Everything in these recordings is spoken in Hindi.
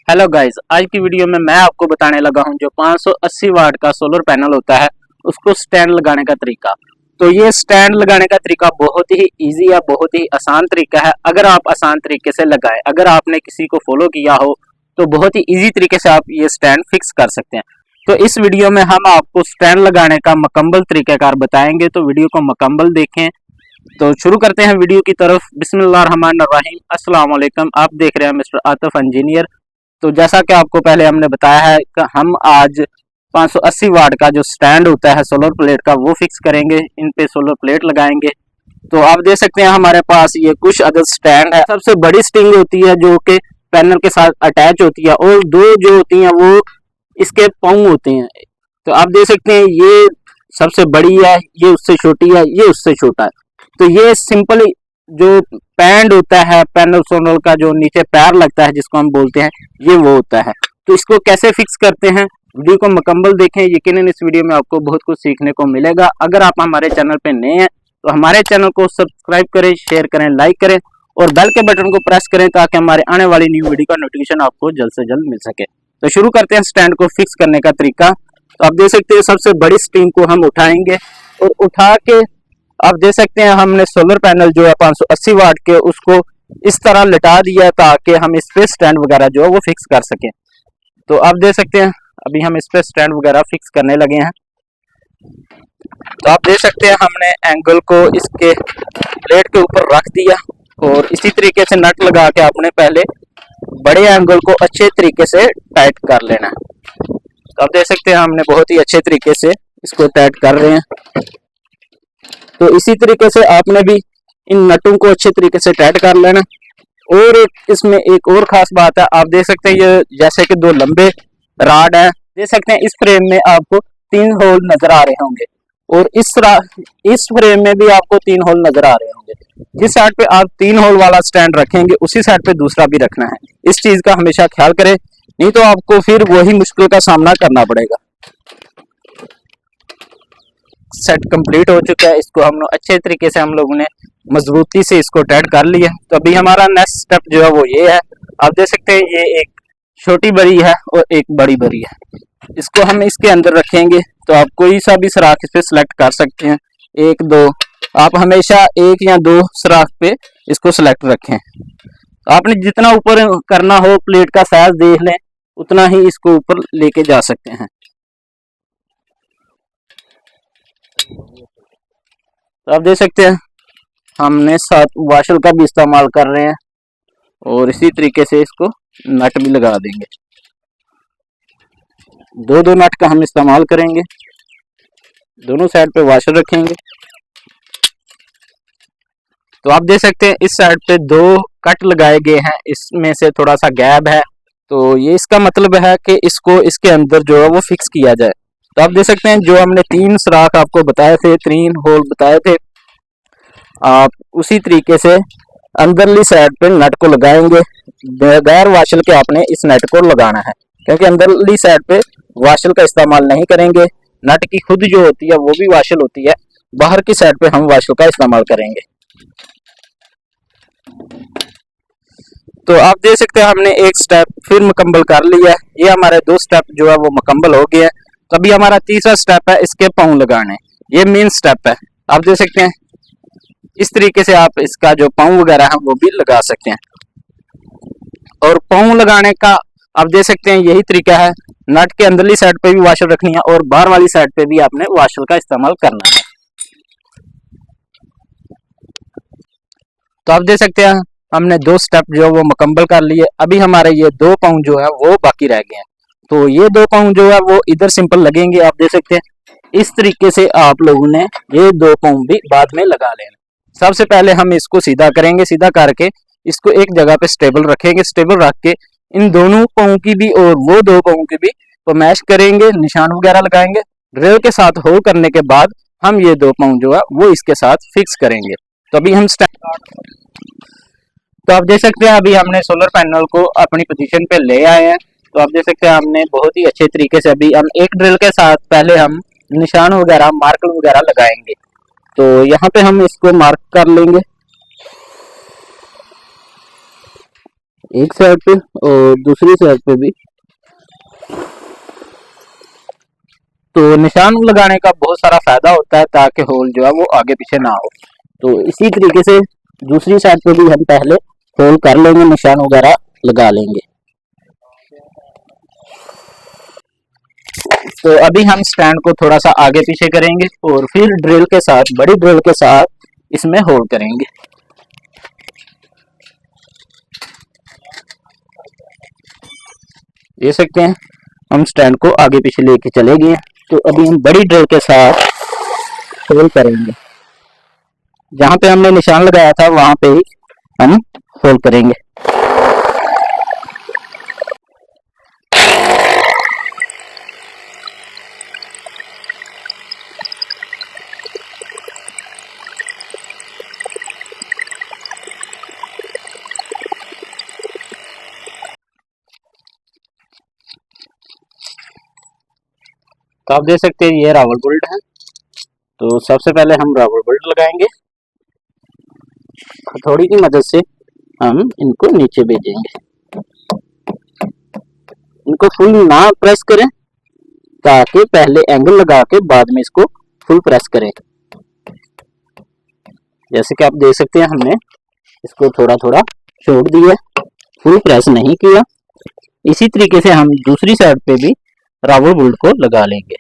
हेलो गाइस, आज की वीडियो में मैं आपको बताने लगा हूं जो 580 वाट का सोलर पैनल होता है उसको स्टैंड लगाने का तरीका। तो ये स्टैंड लगाने का तरीका बहुत ही इजी या बहुत ही आसान तरीका है। अगर आप आसान तरीके से लगाएं, अगर आपने किसी को फॉलो किया हो तो बहुत ही इजी तरीके से आप ये स्टैंड फिक्स कर सकते हैं। तो इस वीडियो में हम आपको स्टैंड लगाने का मुकम्मल तरीकाकार बताएंगे, तो वीडियो को मुकम्मल देखें। तो शुरू करते हैं वीडियो की तरफ। बिस्मिल्लाहिर्रहमानिर्रहीम। अस्सलाम वालेकुम। आप देख रहे हैं मिस्टर आतिफ इंजीनियर। तो जैसा कि आपको पहले हमने बताया है कि हम आज 580 वाट का जो स्टैंड होता है सोलर प्लेट का वो फिक्स करेंगे, इन पे सोलर प्लेट लगाएंगे। तो आप देख सकते हैं हमारे पास ये कुछ अदर स्टैंड है। सबसे बड़ी स्टिंग होती है जो कि पैनल के साथ अटैच होती है, और दो जो होती हैं वो इसके पाँव होते हैं। तो आप देख सकते हैं ये सबसे बड़ी है, ये उससे छोटी है, ये उससे छोटा है। तो ये सिंपल जो पैड होता है पैनल सोलर का, जो नीचे पैर लगता है जिसको हम बोलते हैं, ये वो होता है। तो इसको कैसे फिक्स करते हैं, वीडियो को मुकम्मल देखें। यकीनन इस वीडियो में आपको बहुत कुछ सीखने को मिलेगा। अगर आप हमारे चैनल पे नए हैं तो हमारे चैनल को सब्सक्राइब करें, शेयर करें, लाइक करें और बेल के बटन को प्रेस करें ताकि हमारे आने वाली न्यू वीडियो का नोटिफिकेशन आपको जल्द से जल्द मिल सके। तो शुरू करते हैं स्टैंड को फिक्स करने का तरीका। तो आप देख सकते हैं सबसे बड़ी स्ट्रिंग को हम उठाएंगे और उठा के आप देख सकते हैं हमने सोलर पैनल जो है 580 वाट के उसको इस तरह लटा दिया ताकि हम इस पे स्टैंड वगैरह जो है वो फिक्स कर सकें। तो आप देख सकते हैं अभी हम इस पे स्टैंड वगैरह फिक्स करने लगे हैं। तो आप देख सकते हैं हमने एंगल को इसके प्लेट के ऊपर रख दिया और इसी तरीके से नट लगा के आपने पहले बड़े एंगल को अच्छे तरीके से टाइट कर लेना है। तो आप देख सकते हैं हमने बहुत ही अच्छे तरीके से इसको टाइट कर रहे हैं। तो इसी तरीके से आपने भी इन नटों को अच्छे तरीके से टाइट कर लेना। और इसमें एक और खास बात है, आप देख सकते हैं ये जैसे कि दो लंबे राड है, देख सकते हैं इस फ्रेम में आपको 3 होल नजर आ रहे होंगे और इस फ्रेम में भी आपको 3 होल नजर आ रहे होंगे। जिस साइड पे आप 3 होल वाला स्टैंड रखेंगे उसी साइड पे दूसरा भी रखना है। इस चीज का हमेशा ख्याल करें, नहीं तो आपको फिर वही मुश्किल का सामना करना पड़ेगा। सेट कंप्लीट हो चुका है, इसको हम अच्छे तरीके से हम लोगों ने मजबूती से इसको टाइट कर लिया। तो अभी हमारा नेक्स्ट स्टेप जो है वो ये है। आप देख सकते हैं ये एक छोटी बरी है और एक बड़ी बरी है, इसको हम इसके अंदर रखेंगे। तो आप कोई सा भी सुराख इस पे सिलेक्ट कर सकते हैं, 1 2। आप हमेशा 1 या 2 सुराख पे इसको सिलेक्ट रखें। आपने जितना ऊपर करना हो प्लेट का साइज देख लें, उतना ही इसको ऊपर लेके जा सकते हैं। तो आप देख सकते हैं हमने साथ वाशल का भी इस्तेमाल कर रहे हैं और इसी तरीके से इसको नट भी लगा देंगे। 2 नट का हम इस्तेमाल करेंगे, दोनों साइड पे वाशल रखेंगे। तो आप देख सकते हैं इस साइड पे 2 कट लगाए गए हैं, इसमें से थोड़ा सा गैप है। तो ये इसका मतलब है कि इसको इसके अंदर जो है वो फिक्स किया जाए। तो आप देख सकते हैं जो हमने 3 सुराख आपको बताए थे, 3 होल बताए थे, आप उसी तरीके से अंदरली साइड पे नट को लगाएंगे। बगैर वाशल के आपने इस नट को लगाना है, क्योंकि अंदरली साइड पे वाशल का इस्तेमाल नहीं करेंगे। नट की खुद जो होती है वो भी वाशल होती है, बाहर की साइड पे हम वाशल का इस्तेमाल करेंगे। तो आप देख सकते हैं हमने एक स्टेप फिर मुकम्मल कर लिया है। ये हमारे 2 स्टेप जो है वो मुकम्मल हो गए हैं। तो अभी हमारा तीसरा स्टेप है इसके पाँव लगाने, ये मेन स्टेप है। आप देख सकते हैं इस तरीके से आप इसका जो पाँव वगैरह है वो भी लगा सकते हैं। और पाँव लगाने का आप देख सकते हैं यही तरीका है, नट के अंदरली साइड पे भी वाशल रखनी है और बाहर वाली साइड पे भी आपने वाशल का इस्तेमाल करना है। तो आप देख सकते हैं हमने 2 स्टेप जो वो मुकम्मल कर लिए। अभी हमारे ये 2 पाँव जो है वो बाकी रह गए हैं। तो ये 2 पाँव जो है वो इधर सिंपल लगेंगे। आप देख सकते हैं इस तरीके से आप लोगों ने ये 2 पाँव भी बाद में लगा लेना। सबसे पहले हम इसको सीधा करेंगे, सीधा करके इसको एक जगह पे स्टेबल रखेंगे। स्टेबल रख के इन दोनों पाँव की भी और वो 2 पाँव की भी मैश करेंगे, निशान वगैरह लगाएंगे। ड्रिल के साथ होल करने के बाद हम ये 2 पाँव जो है वो इसके साथ फिक्स करेंगे। तो अभी हम तो आप देख सकते हैं अभी हमने सोलर पैनल को अपनी पोजीशन पे ले आए हैं। तो आप देख सकते हैं हमने बहुत ही अच्छे तरीके से अभी हम एक ड्रिल के साथ पहले हम निशान वगैरह मार्कर वगैरह लगाएंगे। तो यहाँ पे हम इसको मार्क कर लेंगे। एक साइड पे और दूसरी साइड पे भी। तो निशान लगाने का बहुत सारा फायदा होता है ताकि होल जो है वो आगे पीछे ना हो। तो इसी तरीके से दूसरी साइड पे भी हम पहले होल कर लेंगे, निशान वगैरह लगा लेंगे। तो अभी हम स्टैंड को थोड़ा सा आगे पीछे करेंगे और फिर ड्रिल के साथ, बड़ी ड्रिल के साथ इसमें होल करेंगे। देख सकते हैं हम स्टैंड को आगे पीछे लेके चले गए। तो अभी हम बड़ी ड्रिल के साथ होल करेंगे। जहां पे हमने निशान लगाया था वहां पे ही हम होल करेंगे। तो आप देख सकते हैं ये रावल बोल्ट है। तो सबसे पहले हम रावल बोल्ट लगाएंगे। हथौड़ी की मदद से हम इनको नीचे भेजेंगे। इनको फुल ना प्रेस करें ताकि पहले एंगल लगा के बाद में इसको फुल प्रेस करें। जैसे कि आप देख सकते हैं हमने इसको थोड़ा थोड़ा छोड़ दिया, फुल प्रेस नहीं किया। इसी तरीके से हम दूसरी साइड पे भी रावल बोल्ट को लगा लेंगे।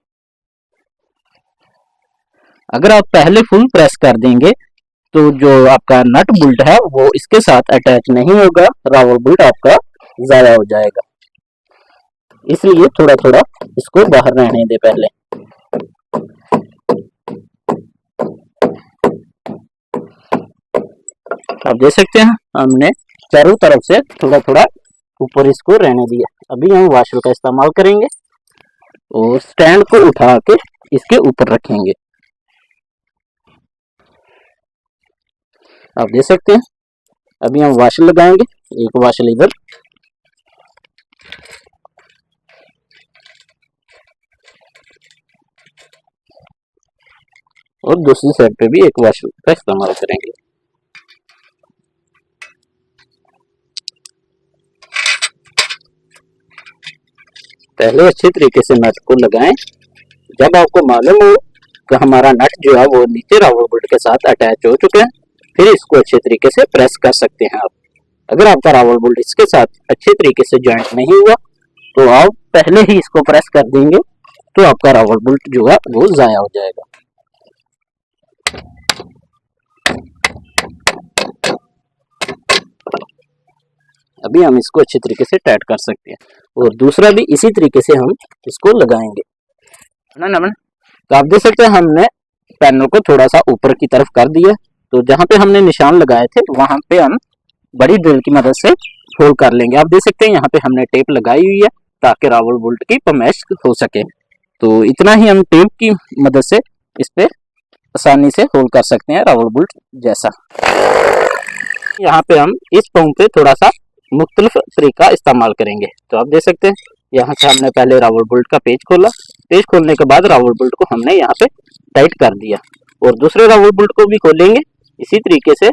अगर आप पहले फुल प्रेस कर देंगे तो जो आपका नट बोल्ट है वो इसके साथ अटैच नहीं होगा, रावल बोल्ट आपका ज़ाया हो जाएगा। इसलिए थोड़ा थोड़ा इसको बाहर रहने दे पहले। आप देख सकते हैं हमने चारों तरफ से थोड़ा थोड़ा ऊपर इसको रहने दिया। अभी हम वाशर का इस्तेमाल करेंगे और स्टैंड को उठा के इसके ऊपर रखेंगे। आप देख सकते हैं अभी हम वाशर लगाएंगे। एक वाशर इधर और दूसरी साइड पे भी एक वाशर का इस्तेमाल करेंगे। पहले अच्छे तरीके से नट को लगाएं। जब आपको मालूम हो कि हमारा नट जो है वो नीचे रावल बोल्ट के साथ अटैच हो चुके हैं, फिर इसको अच्छे तरीके से प्रेस कर सकते हैं आप। अगर आपका रावल बोल्ट इसके साथ अच्छे तरीके से जॉइंट नहीं हुआ तो आप पहले ही इसको प्रेस कर देंगे तो आपका रावल बोल्ट जो है वो ज़ाया हो जाएगा। अभी हम इसको अच्छे तरीके से टाइट कर सकते हैं और दूसरा भी इसी तरीके से हम इसको लगाएंगे ना नमन। तो आप देख सकते हैं हमने पैनल को थोड़ा सा ऊपर की तरफ कर दिया। तो जहाँ पे हमने निशान लगाए थे वहां पे हम बड़ी ड्रिल की मदद से होल कर लेंगे। आप देख सकते हैं यहाँ पे हमने टेप लगाई हुई है ताकि रावल बोल्ट की पमैश हो सके। तो इतना ही हम टेप की मदद से इस पे आसानी से होल कर सकते हैं रावल बोल्ट जैसा। यहाँ पे हम इस पंप पे थोड़ा सा मुख्तलिफ तरीका इस्तेमाल करेंगे। तो आप देख सकते हैं यहाँ से हमने पहले रावल बोल्ट का पेज खोला। पेज खोलने के बाद रावल बोल्ट को हमने यहाँ पे टाइट कर दिया और दूसरे रावल बोल्ट को भी खोलेंगे इसी तरीके से।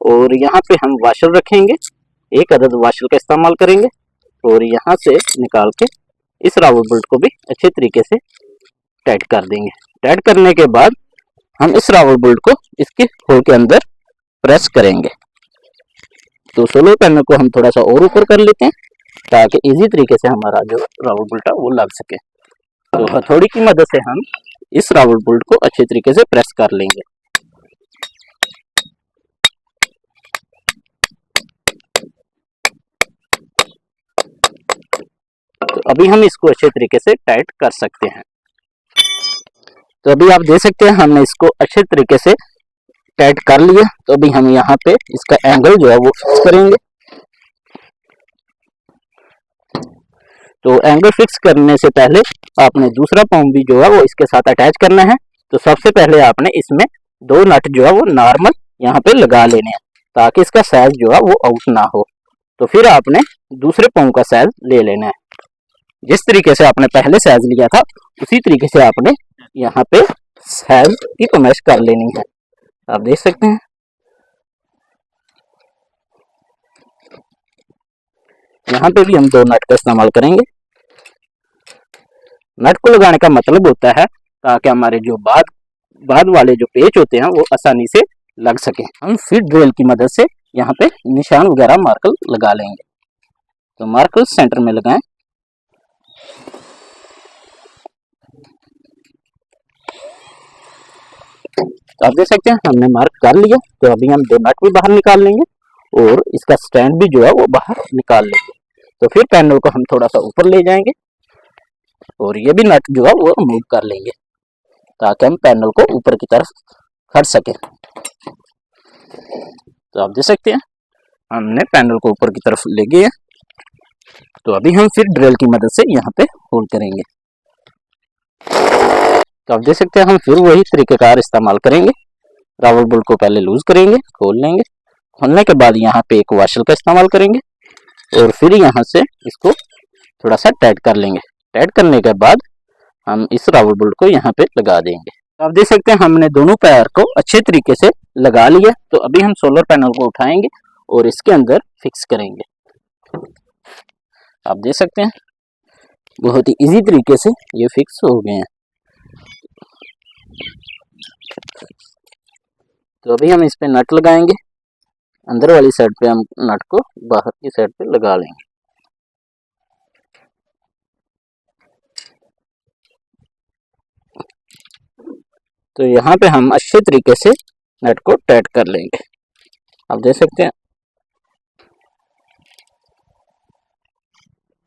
और यहाँ पे हम वाशर रखेंगे, एक अदद वाशर का इस्तेमाल करेंगे और यहाँ से निकाल के इस रावल बोल्ट को भी अच्छे तरीके से टाइट कर देंगे। टाइट करने के बाद हम इस रावल बोल्ट को इसके होल के अंदर प्रेस करेंगे। तो सोलर पैनल को हम थोड़ा सा और ऊपर कर लेते हैं ताकि इजी तरीके से हमारा जो रावल बोल्ट है वो लग सके। तो हथौड़ी की मदद से हम इस रावल बोल्ट को अच्छे तरीके से प्रेस कर लेंगे। तो अभी हम इसको अच्छे तरीके से टाइट कर सकते हैं। तो अभी आप देख सकते हैं हमने इसको अच्छे तरीके से टाइट कर लिया। तो अभी हम यहाँ पे इसका एंगल जो है वो फिक्स करेंगे। तो एंगल फिक्स करने से पहले आपने दूसरा पंप भी जो है वो इसके साथ अटैच करना है। तो सबसे पहले आपने इसमें दो नट जो है वो नॉर्मल यहाँ पे लगा लेने हैं ताकि इसका साइज जो है वो आउट ना हो। तो फिर आपने दूसरे पंप का साइज ले लेना है। जिस तरीके से आपने पहले साइज लिया था उसी तरीके से आपने यहाँ पे साइज की पमैश कर लेनी है। आप देख सकते हैं। यहाँ पे भी हम 2 नट का इस्तेमाल करेंगे। नट को लगाने का मतलब होता है ताकि हमारे जो बाद वाले जो पेच होते हैं वो आसानी से लग सके। हम फिर ड्रिल की मदद से यहाँ पे निशान वगैरह मार्कर लगा लेंगे। तो मार्कर सेंटर में लगाएं। तो आप देख सकते हैं हमने मार्क कर लिया। तो अभी हम 2 नट भी बाहर निकाल लेंगे और इसका स्टैंड भी जो है वो बाहर निकाल लेंगे। तो फिर पैनल को हम थोड़ा सा ऊपर ले जाएंगे और ये भी नट जो है वो रिमूव कर लेंगे ताकि हम पैनल को ऊपर की तरफ खड़ सके। तो आप देख सकते हैं हमने पैनल को ऊपर की तरफ ले गए। तो अभी हम फिर ड्रिल की मदद से यहाँ पे होल करेंगे। तो आप देख सकते हैं हम फिर वही तरीक़ेकार इस्तेमाल करेंगे। रावल बोल्ट को पहले लूज करेंगे, खोल लेंगे। खोलने के बाद यहाँ पे एक वाशर का इस्तेमाल करेंगे और फिर यहाँ से इसको थोड़ा सा टाइट कर लेंगे। टाइट करने के बाद हम इस रावल बोल्ट को यहाँ पे लगा देंगे। तो आप देख सकते हैं हमने दोनों पैर को अच्छे तरीके से लगा लिया। तो अभी हम सोलर पैनल को उठाएंगे और इसके अंदर फिक्स करेंगे। आप देख सकते हैं बहुत ही इजी तरीके से ये फिक्स हो गए हैं। तो अभी हम इस पे नट लगाएंगे। अंदर वाली साइड पे हम नट को बाहर की साइड पे लगा लेंगे। तो यहाँ पे हम अच्छे तरीके से नट को टाइट कर लेंगे। आप देख सकते हैं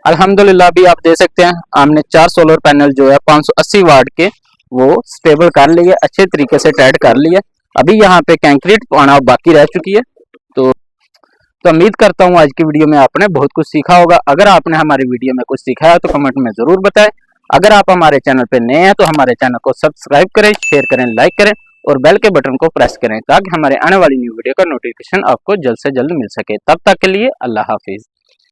अल्हम्दुलिल्लाह। भी आप देख सकते हैं हमने 4 सोलर पैनल जो है 580 वाट के वो स्टेबल कर लिए, अच्छे तरीके से टाइट कर लिए। अभी यहाँ पे कंक्रीट पाना बाकी रह चुकी है। तो उम्मीद करता हूँ आज की वीडियो में आपने बहुत कुछ सीखा होगा। अगर आपने हमारी वीडियो में कुछ सीखा है तो कमेंट में ज़रूर बताएं। अगर आप हमारे चैनल पर नए हैं तो हमारे चैनल को सब्सक्राइब करें, शेयर करें, लाइक करें और बेल के बटन को प्रेस करें ताकि हमारे आने वाली न्यू वीडियो का नोटिफिकेशन आपको जल्द से जल्द मिल सके। तब तक के लिए अल्लाह हाफिज़।